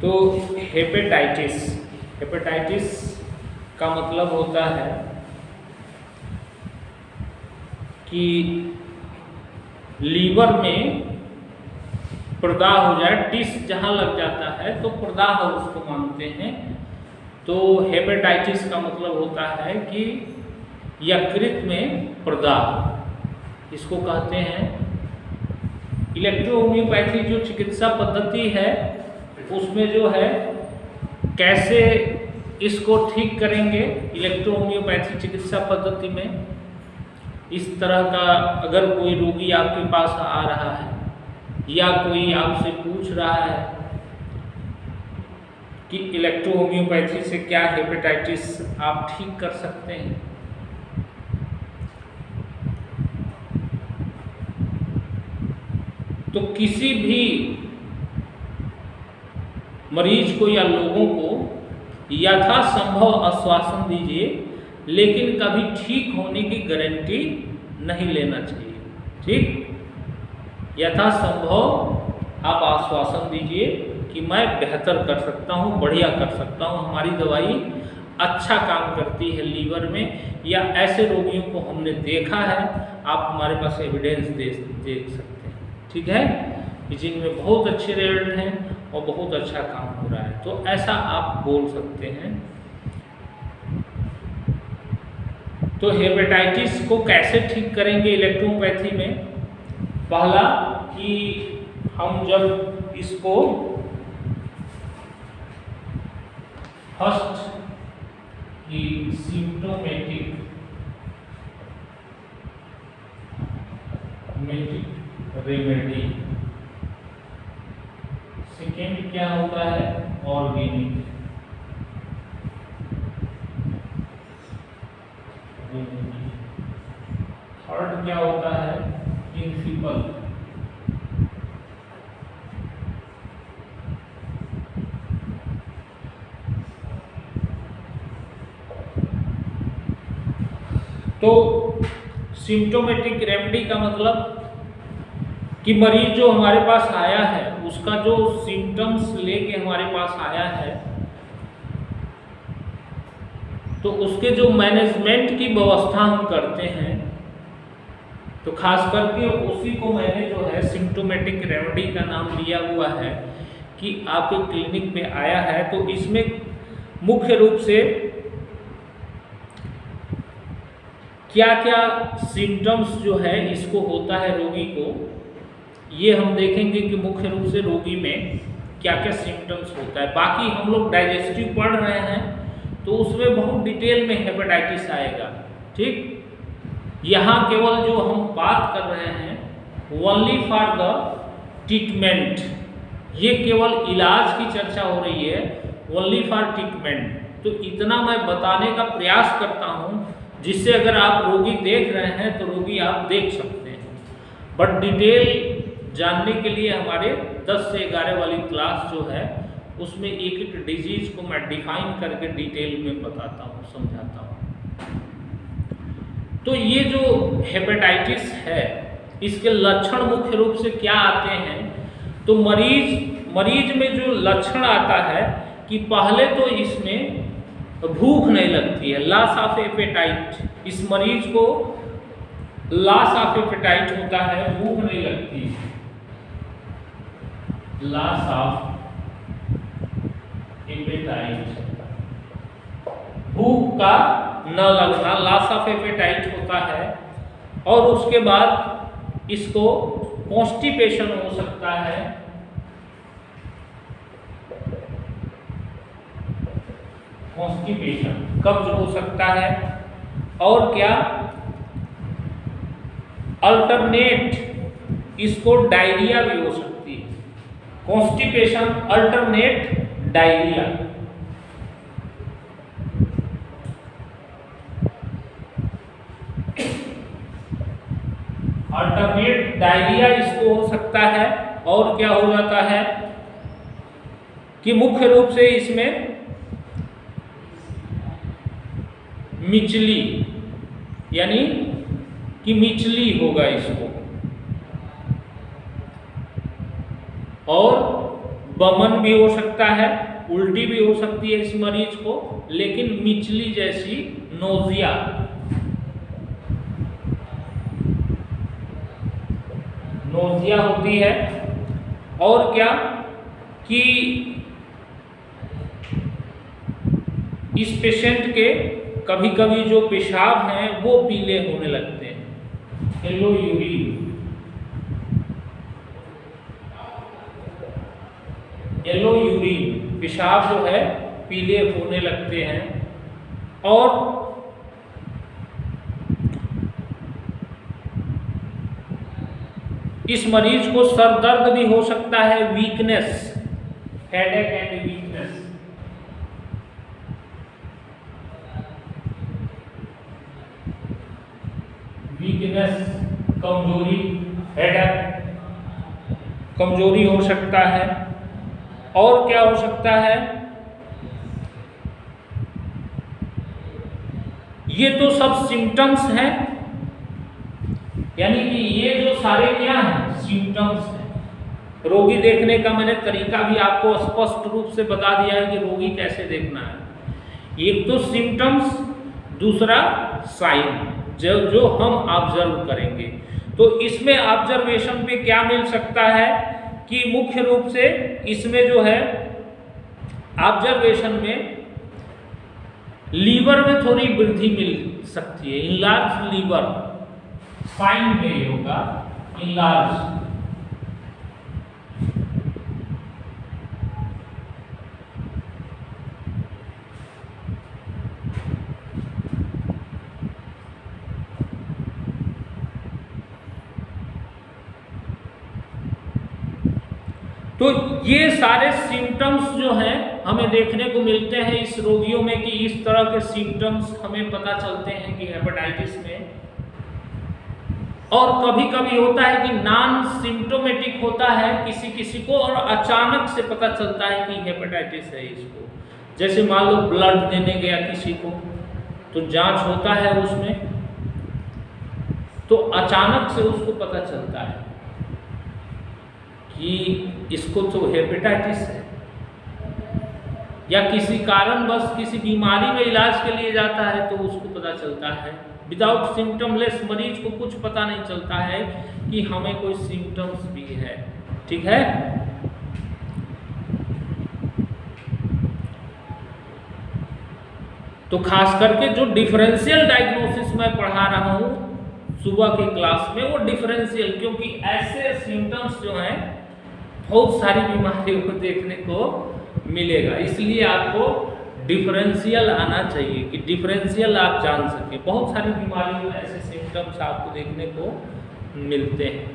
तो हेपेटाइटिस का मतलब होता है कि लीवर में प्रदाह हो जाए, टिस जहाँ लग जाता है तो प्रदाह उसको मानते हैं। तो हेपेटाइटिस का मतलब होता है कि यकृत में प्रदाह, इसको कहते हैं। इलेक्ट्रोहोम्योपैथी जो चिकित्सा पद्धति है उसमें जो है कैसे इसको ठीक करेंगे, इलेक्ट्रोहोम्योपैथी चिकित्सा पद्धति में इस तरह का अगर कोई रोगी आपके पास आ रहा है या कोई आपसे पूछ रहा है कि इलेक्ट्रोहोम्योपैथी से क्या हेपेटाइटिस आप ठीक कर सकते हैं, तो किसी भी मरीज को या लोगों को यथासंभव आश्वासन दीजिए, लेकिन कभी ठीक होने की गारंटी नहीं लेना चाहिए। ठीक, यथासंभव आप आश्वासन दीजिए कि मैं बेहतर कर सकता हूँ, बढ़िया कर सकता हूँ, हमारी दवाई अच्छा काम करती है लीवर में, या ऐसे रोगियों को हमने देखा है, आप हमारे पास एविडेंस देख सकते हैं। ठीक है, जिनमें बहुत अच्छे रिजल्ट हैं और बहुत अच्छा काम हो रहा है, तो ऐसा आप बोल सकते हैं। तो हेपेटाइटिस को कैसे ठीक करेंगे इलेक्ट्रोहोम्योपैथी में? पहला कि हम जब इसको फर्स्ट की सिम्प्टोमेटिक रेमेडी, सेकेंड क्या होता है ऑर्गेनिक, थर्ड क्या होता है प्रिंसिपल, तो सिम्प्टोमेटिक रेमेडी का मतलब कि मरीज जो हमारे पास आया है उसका जो सिम्टम्स लेके हमारे पास आया है, तो उसके जो मैनेजमेंट की व्यवस्था हम करते हैं, तो खास करके उसी को मैंने जो है सिम्प्टोमेटिक रेमेडी का नाम दिया हुआ है कि आपके क्लिनिक पे आया है। तो इसमें मुख्य रूप से क्या क्या सिम्टम्स जो है इसको होता है रोगी को, ये हम देखेंगे कि मुख्य रूप से रोगी में क्या क्या सिम्टम्स होता है। बाकी हम लोग डाइजेस्टिव पढ़ रहे हैं तो उसमें बहुत डिटेल में हेपेटाइटिस आएगा। ठीक, यहाँ केवल जो हम बात कर रहे हैं ओनली फॉर द ट्रीटमेंट, ये केवल इलाज की चर्चा हो रही है, ओनली फॉर ट्रीटमेंट। तो इतना मैं बताने का प्रयास करता हूँ जिससे अगर आप रोगी देख रहे हैं तो रोगी आप देख सकते हैं, बट डिटेल जानने के लिए हमारे 10 से 11 वाली क्लास जो है उसमें एक एक डिजीज को मैं डिफाइन करके डिटेल में बताता हूँ, समझाता हूँ। तो ये जो हेपेटाइटिस है इसके लक्षण मुख्य रूप से क्या आते हैं, तो मरीज में जो लक्षण आता है कि पहले तो इसमें भूख नहीं लगती है, लॉस ऑफ एपेटाइट, इस मरीज को लॉस ऑफ एपेटाइट होता है, भूख नहीं लगती, लॉस ऑफ एपेटाइट, भूख का न लगना, लॉस ऑफ एपेटाइट होता है। और उसके बाद इसको कॉन्स्टिपेशन हो सकता है, कॉन्स्टिपेशन कब्ज हो सकता है, और क्या अल्टरनेट इसको डायरिया भी हो सकती है, constipation alternate diarrhoea. Alternate diarrhoea इसको हो सकता है। और क्या हो जाता है कि मुख्य रूप से इसमें मिचली, यानी कि मिचली होगा इसको, और बमन भी हो सकता है, उल्टी भी हो सकती है इस मरीज को, लेकिन मिचली जैसी नोजिया, नोजिया होती है। और क्या कि इस पेशेंट के कभी कभी जो पेशाब हैं वो पीले होने लगते हैं, येलो यूरिन, येलो यूरिन, पेशाब जो है पीले होने लगते हैं। और इस मरीज को सर दर्द भी हो सकता है, weakness, headache and weakness, weakness, कमजोरी, हेडेक, कमजोरी हो सकता है। और क्या हो सकता है, ये तो सब सिम्टम्स हैं, यानी कि ये जो सारे क्या हैं, सिम्टम्स हैं। रोगी देखने का मैंने तरीका भी आपको स्पष्ट रूप से बता दिया है कि रोगी कैसे देखना है। एक तो सिम्टम्स, दूसरा साइन, जो हम ऑब्जर्व करेंगे। तो इसमें ऑब्जर्वेशन पे क्या मिल सकता है कि मुख्य रूप से इसमें जो है ऑब्जर्वेशन में लीवर में थोड़ी वृद्धि मिल सकती है, इनलार्ज लीवर, साइन में ये होगा इनलार्ज। तो ये सारे सिम्टम्स जो हैं हमें देखने को मिलते हैं इस रोगियों में कि इस तरह के सिम्टम्स हमें पता चलते हैं कि हेपेटाइटिस में। और कभी कभी होता है कि नॉन सिम्टोमेटिक होता है किसी किसी को, और अचानक से पता चलता है कि हेपेटाइटिस है इसको। जैसे मान लो ब्लड देने गया किसी को, तो जांच होता है उसमें, तो अचानक से उसको पता चलता है कि इसको तो हेपेटाइटिस है, या किसी कारणवश किसी बीमारी में इलाज के लिए जाता है तो उसको पता चलता है। विदाउट सिम्टमलेस मरीज को कुछ पता नहीं चलता है कि हमें कोई सिम्टम्स भी है। ठीक है, तो खास करके जो डिफरेंशियल डायग्नोसिस मैं पढ़ा रहा हूँ सुबह की क्लास में, वो डिफरेंशियल, क्योंकि ऐसे सिम्टम्स जो हैं बहुत सारी बीमारियों को देखने को मिलेगा, इसलिए आपको डिफरेंशियल आना चाहिए कि डिफरेंशियल आप जान सके। बहुत सारी बीमारियों में ऐसे सिम्टम्स आपको देखने को मिलते हैं,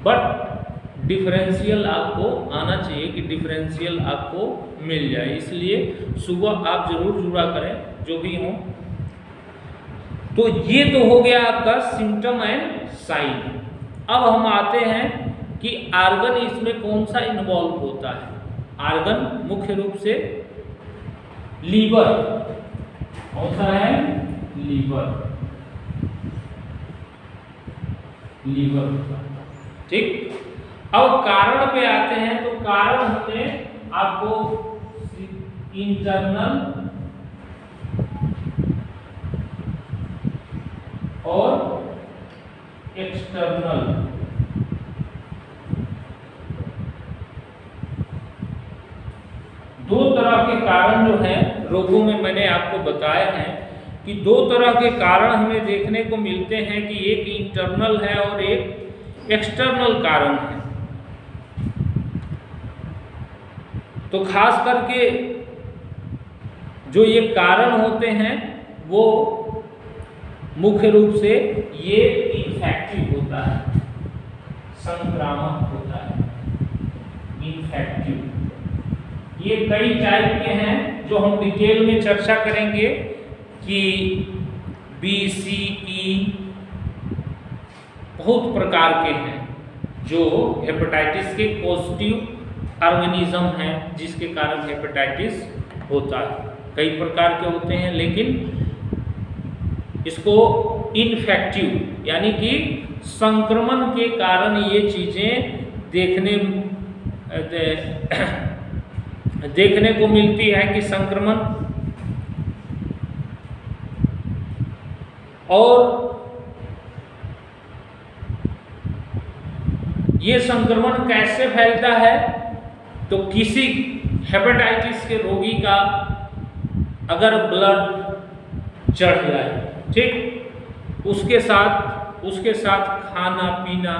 बट डिफरेंशियल आपको आना चाहिए कि डिफरेंशियल आपको मिल जाए। इसलिए सुबह आप जरूर जुड़ा करें जो भी हो। तो ये तो हो गया आपका सिम्टम एंड साइन। अब हम आते हैं कि आर्गन इसमें कौन सा इन्वॉल्व होता है। आर्गन मुख्य रूप से लीवर, कौन सा है, लीवर, लीवर, ठीक। अब कारण पे आते हैं, तो कारण हमने आपको इंटरनल और एक्सटर्नल, दो तरह के कारण जो हैं रोगों में मैंने आपको बताए हैं कि दो तरह के कारण हमें देखने को मिलते हैं कि एक इंटरनल है और एक एक्सटर्नल कारण है। तो खास करके जो ये कारण होते हैं वो मुख्य रूप से ये इन्फेक्टिव होता है, संक्रामक होता है, इन्फेक्टिव। ये कई टाइप के हैं जो हम डिटेल में चर्चा करेंगे कि बी, सी, ई बहुत प्रकार के हैं जो हेपेटाइटिस के पॉजिटिव ऑर्गेनिज्म हैं जिसके कारण हेपेटाइटिस होता है। कई प्रकार के होते हैं, लेकिन इसको इन्फेक्टिव यानी कि संक्रमण के कारण ये चीज़ें देखने देखने को मिलती है कि संक्रमण, और ये संक्रमण कैसे फैलता है, तो किसी हेपेटाइटिस के रोगी का अगर ब्लड चढ़ जाए, ठीक, उसके साथ खाना पीना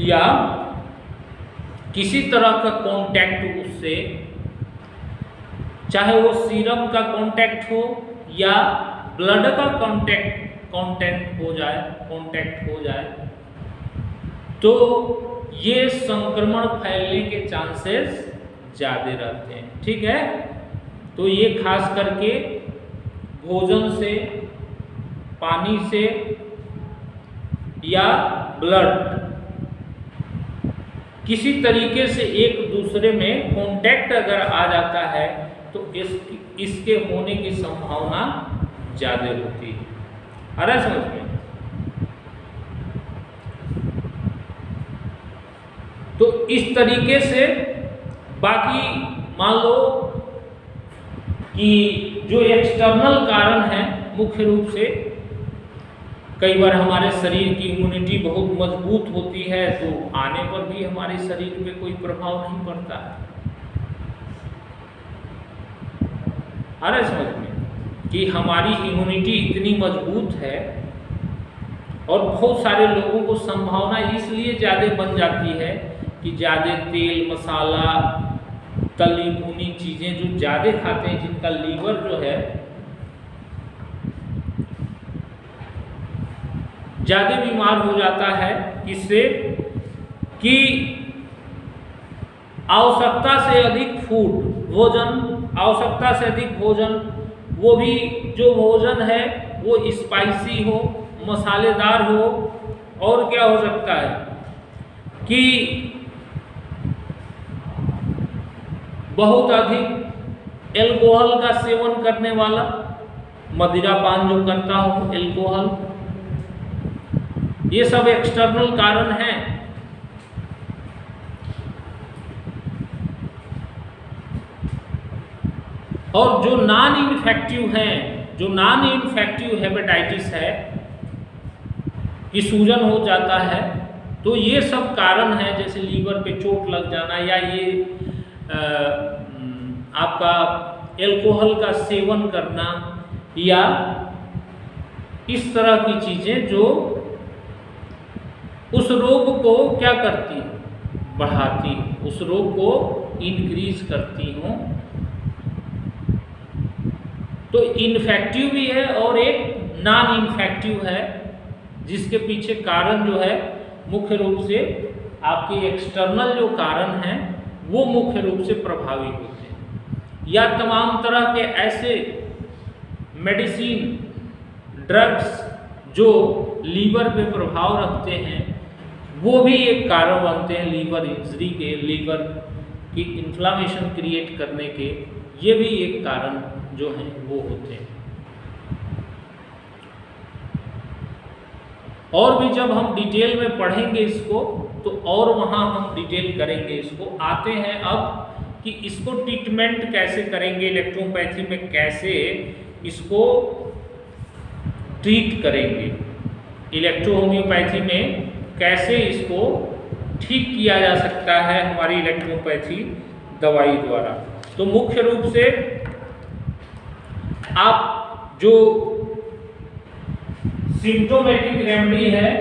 या किसी तरह का कांटेक्ट उससे, चाहे वो सीरम का कांटेक्ट हो या ब्लड का कांटेक्ट हो जाए, तो ये संक्रमण फैलने के चांसेस ज़्यादा रहते हैं, ठीक है। तो ये खास करके भोजन से, पानी से या ब्लड किसी तरीके से एक दूसरे में कांटेक्ट अगर आ जाता है तो इसके होने की संभावना ज़्यादा होती है। आ रहा है समझ में? तो इस तरीके से, बाकी मान लो कि जो एक्सटर्नल कारण है, मुख्य रूप से कई बार हमारे शरीर की इम्यूनिटी बहुत मजबूत होती है, तो आने पर भी हमारे शरीर पे कोई प्रभाव नहीं पड़ता है। आ रहा है समझ में कि हमारी इम्यूनिटी इतनी मजबूत है, और बहुत सारे लोगों को संभावना इसलिए ज़्यादा बन जाती है कि ज़्यादा तेल मसाला तली भुनी चीज़ें जो ज़्यादा खाते हैं, जिनका लीवर जो है ज़्यादा बीमार हो जाता है, इससे कि आवश्यकता से अधिक आवश्यकता से अधिक भोजन, वो भी जो भोजन है वो स्पाइसी हो, मसालेदार हो, और क्या हो सकता है कि बहुत अधिक एल्कोहल का सेवन करने वाला, मदिरापान जो करता हो, एल्कोहल, ये सब एक्सटर्नल कारण हैं। और जो नॉन इन्फेक्टिव हेपेटाइटिस है, कि सूजन हो जाता है, तो ये सब कारण है, जैसे लीवर पे चोट लग जाना या ये आपका एल्कोहल का सेवन करना या इस तरह की चीज़ें जो उस रोग को क्या करती हैं, बढ़ाती, उस रोग को इंक्रीज करती हूँ। तो इन्फेक्टिव भी है और एक नॉन इन्फेक्टिव है, जिसके पीछे कारण जो है मुख्य रूप से आपके एक्सटर्नल जो कारण हैं वो मुख्य रूप से प्रभावी होते हैं, या तमाम तरह के ऐसे मेडिसिन ड्रग्स जो लीवर पे प्रभाव रखते हैं, वो भी एक कारण बनते हैं लीवर इंजरी के, लीवर की इन्फ्लामेशन क्रिएट करने के, ये भी एक कारण जो हैं वो होते हैं। और भी जब हम डिटेल में पढ़ेंगे इसको, तो और वहाँ हम डिटेल करेंगे इसको। आते हैं अब कि इसको ट्रीटमेंट कैसे करेंगे, इलेक्ट्रोपैथी में कैसे इसको ट्रीट करेंगे, इलेक्ट्रो होम्योपैथी में कैसे इसको ठीक किया जा सकता है हमारी इलेक्ट्रोपैथी दवाई द्वारा। तो मुख्य रूप से आप जो सिम्टोमेटिक रेमेडी है,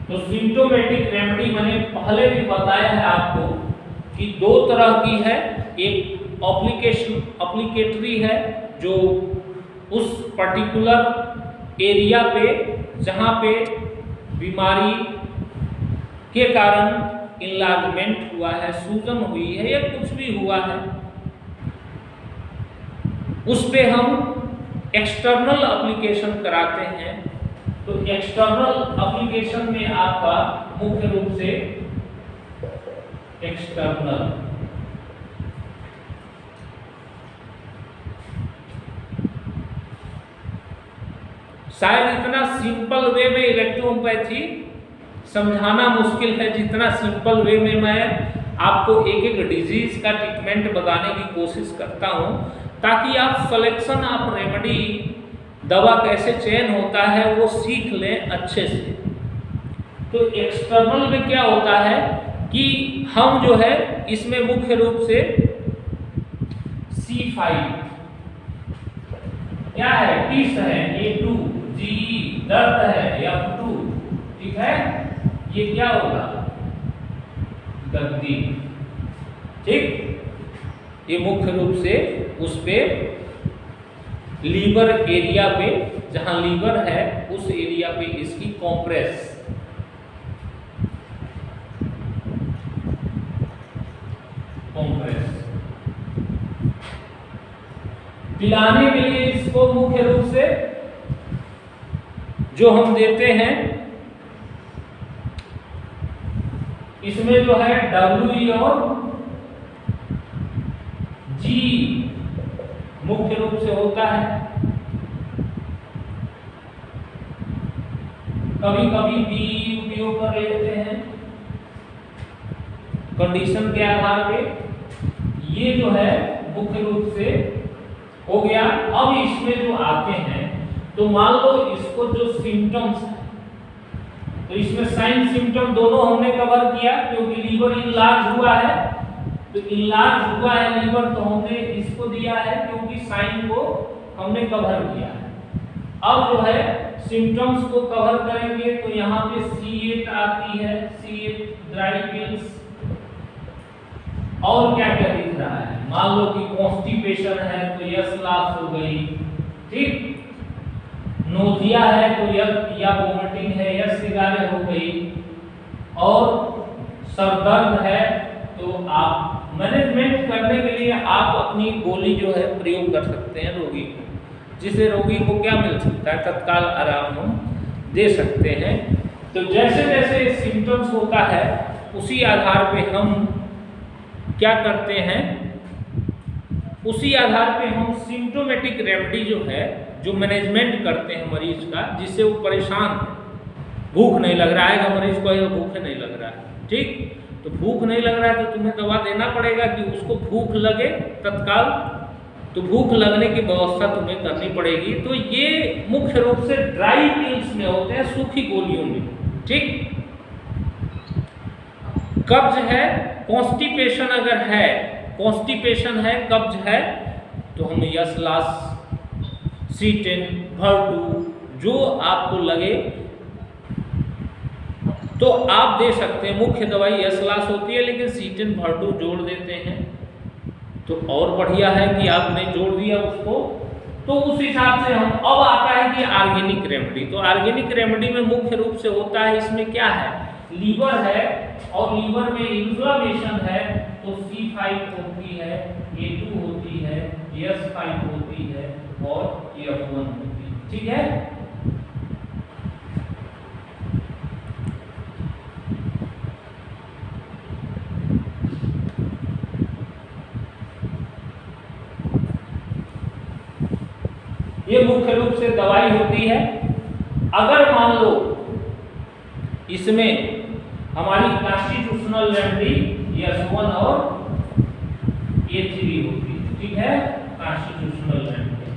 तो सिम्टोमेटिक रेमेडी मैंने पहले भी बताया है आपको कि दो तरह की है। एक एप्लीकेटरी है, जो उस पर्टिकुलर एरिया पे जहाँ पे बीमारी के कारण इनलार्जमेंट हुआ है, सूजन हुई है या कुछ भी हुआ है, उस पे हम एक्सटर्नल एप्लीकेशन कराते हैं। तो एक्सटर्नल एप्लीकेशन में आपका मुख्य रूप से एक्सटर्नल शायद इतना सिंपल वे में इलेक्ट्रोपैथी समझाना मुश्किल है, जितना सिंपल वे में मैं आपको एक एक डिजीज का ट्रीटमेंट बताने की कोशिश करता हूँ, ताकि आप सिलेक्शन ऑफ रेमेडी, दवा कैसे चयन होता है वो सीख लें अच्छे से। तो एक्सटर्नल में क्या होता है कि हम जो है इसमें मुख्य रूप से C5 क्या है, टिस है, A2, GE दर्द है, F2, ठीक है, ये क्या होगा, गद्दी, ठीक। ये मुख्य रूप से उस पे लीवर एरिया पे, जहां लीवर है उस एरिया पे इसकी कॉम्प्रेस, पिलाने के लिए इसको मुख्य रूप से जो हम देते हैं, इसमें जो है WE और G मुख्य रूप से होता है, कभी कभी BE उपयोग कर लेते हैं कंडीशन के आधार पे। ये जो है मुख्य रूप से हो गया। अब इसमें जो आते हैं, तो मान लो इसको जो सिम्टम्स है, तो इसमें साइन सिम्टम दोनों हमने कवर किया, क्योंकि लीवर इनलार्ज हुआ है, तो इनलार्ज हुआ है लीवर, तो हमने इसको दिया है क्योंकि साइन को हमने कवर किया है। अब जो है सिम्टम्स को कवर करेंगे, तो यहाँ पे C8 आती है, C8 ड्राई पिल्स। और क्या क्या दिख रहा है, मान लो कि कॉन्स्टिपेशन है तो यस लॉस हो गई, ठीक, नोजिया है तो या वोमिटिंग है, यस सिगारे हो गई, और सरदर्द है तो आप मैनेजमेंट करने के लिए आप अपनी गोली जो है प्रयोग कर सकते हैं रोगी को, जिससे रोगी को क्या मिल सकता है, तत्काल आराम हम दे सकते हैं। तो जैसे जैसे सिम्टम्स होता है उसी आधार पे हम क्या करते हैं, उसी आधार पे हम सिम्टोमेटिक रेमेडी जो है, जो मैनेजमेंट करते हैं मरीज का, जिससे वो परेशान है, भूख नहीं लग रहा है, मरीज को भूख नहीं लग रहा है, ठीक, तो भूख नहीं लग रहा है तो तुम्हें दवा देना पड़ेगा कि उसको भूख लगे तत्काल, तो भूख लगने की व्यवस्था तुम्हें करनी पड़ेगी। तो ये मुख्य रूप से ड्राई पिल्स में होते हैं, सूखी गोलियों में, ठीक। कब्ज है, कॉन्स्टिपेशन अगर है, कॉन्स्टिपेशन है, कब्ज है, तो हम यसलास, C10, भरटू, जो आपको लगे तो आप दे सकते हैं। मुख्य दवाई यसलास होती है, लेकिन C10 भरटू जोड़ देते हैं तो और बढ़िया है कि आपने जोड़ दिया उसको। तो उस हिसाब से हम, अब आता है कि ऑर्गेनिक रेमेडी। तो ऑर्गेनिक रेमेडी में मुख्य रूप से होता है, इसमें क्या है, लीवर है और लीवर में इन्फ्लेमेशन है, तो C5 होती है, A2 होती है, S5 होती है और F1 होती है, ठीक है। ये मुख्य रूप से दवाई होती है। अगर मान लो इसमें हमारी कॉन्स्टिट्यूशनल रेमेडी S1 और A3 होती है, ठीक है, कॉन्स्टिट्यूशनल रेमेडी,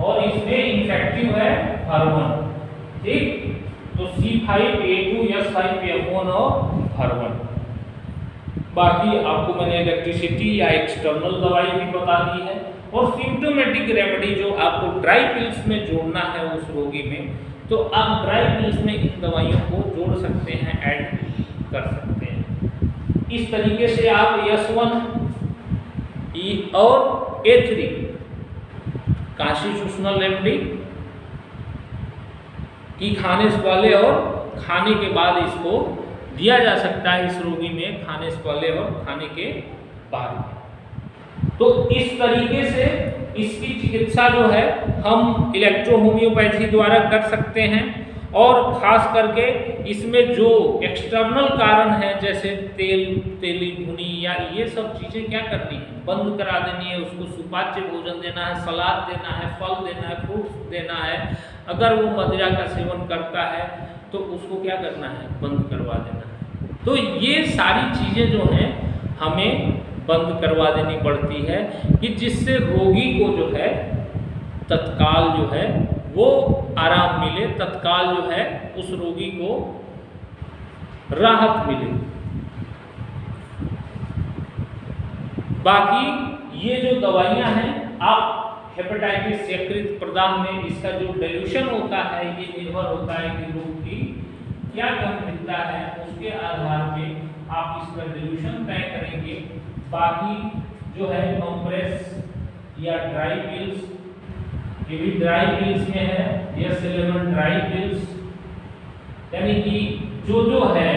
और इसमें इन्फेक्टिव है हॉर्मोन, ठीक, तो C5, A2, S5, F1 और हॉर्मोन। बाकी आपको मैंने इलेक्ट्रिसिटी या एक्सटर्नल दवाई भी बता दी है। और सिम्टोमेटिक रेमेडी जो आपको ड्राई पिल्स में जोड़ना है उस रोगी में, तो आप ड्राई पिल्स में इन दवाइयों को जोड़ सकते हैं, ऐड कर सकते हैं। इस तरीके से आप S1 और A3 कॉन्स्टिट्यूशनल रेमेडी की खाने से पहले और खाने के बाद इसको दिया जा सकता है इस रोगी में, खाने से पहले और खाने के बाद। तो इस तरीके से इसकी चिकित्सा जो है हम इलेक्ट्रो होम्योपैथी द्वारा कर सकते हैं। और खास करके इसमें जो एक्सटर्नल कारण है, जैसे तेली भुनी या ये सब चीज़ें क्या करनी है, बंद करा देनी है, उसको सुपाच्य भोजन देना है, सलाद देना है, फल देना है, फ्रूट्स देना है। अगर वो मदिरा का सेवन करता है तो उसको क्या करना है, बंद करवा देना है। तो ये सारी चीज़ें जो हैं हमें बंद करवा देनी पड़ती है कि जिससे रोगी को जो है तत्काल जो है वो आराम मिले, तत्काल जो है उस रोगी को राहत मिले। बाकी ये जो दवाइयां हैं, आप हेपेटाइटिस यकृत प्रदाह में इसका जो डेल्यूशन होता है ये निर्भर होता है कि रोग की क्या गंभीरता है, उसके आधार पे आप इसका डेल्यूशन तय करेंगे। बाकी जो है कंप्रेस या ड्राई पिल्स, ये भी ड्राई पिल्स में है, यस 11 ड्राई पिल्स, यानी कि जो है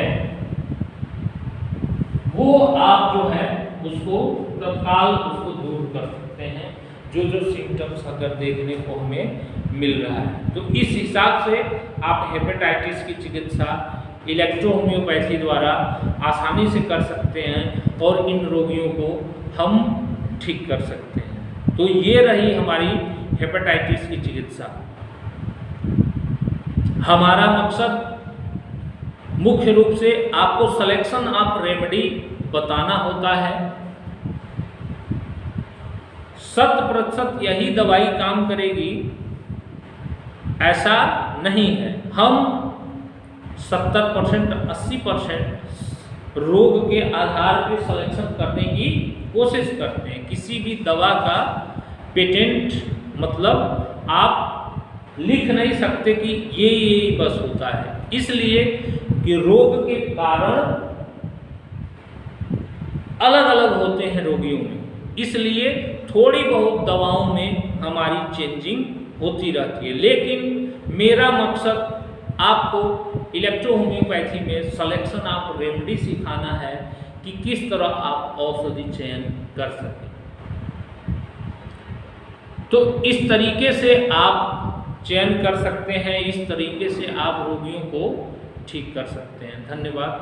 वो आप जो है उसको तत्काल उसको दूर कर सकते हैं, जो सिम्टम्स अगर देखने को हमें मिल रहा है। तो इस हिसाब से आप हेपेटाइटिस की चिकित्सा इलेक्ट्रोहोम्योपैथी द्वारा आसानी से कर सकते हैं और इन रोगियों को हम ठीक कर सकते हैं। तो ये रही हमारी हेपेटाइटिस की चिकित्सा। हमारा मकसद मुख्य रूप से आपको सिलेक्शन ऑफ रेमेडी बताना होता है। 100% यही दवाई काम करेगी ऐसा नहीं है। हम 70% 80% रोग के आधार पर सिलेक्शन करने की कोशिश करते हैं। किसी भी दवा का पेटेंट मतलब आप लिख नहीं सकते कि ये बस होता है, इसलिए कि रोग के कारण अलग अलग होते हैं रोगियों में, इसलिए थोड़ी बहुत दवाओं में हमारी चेंजिंग होती रहती है। लेकिन मेरा मकसद आपको इलेक्ट्रोहोम्योपैथी में सिलेक्शन ऑफ रेमेडी सिखाना है कि किस तरह आप औषधि चयन कर सकें। तो इस तरीके से आप चयन कर सकते हैं, इस तरीके से आप रोगियों को ठीक कर सकते हैं। धन्यवाद।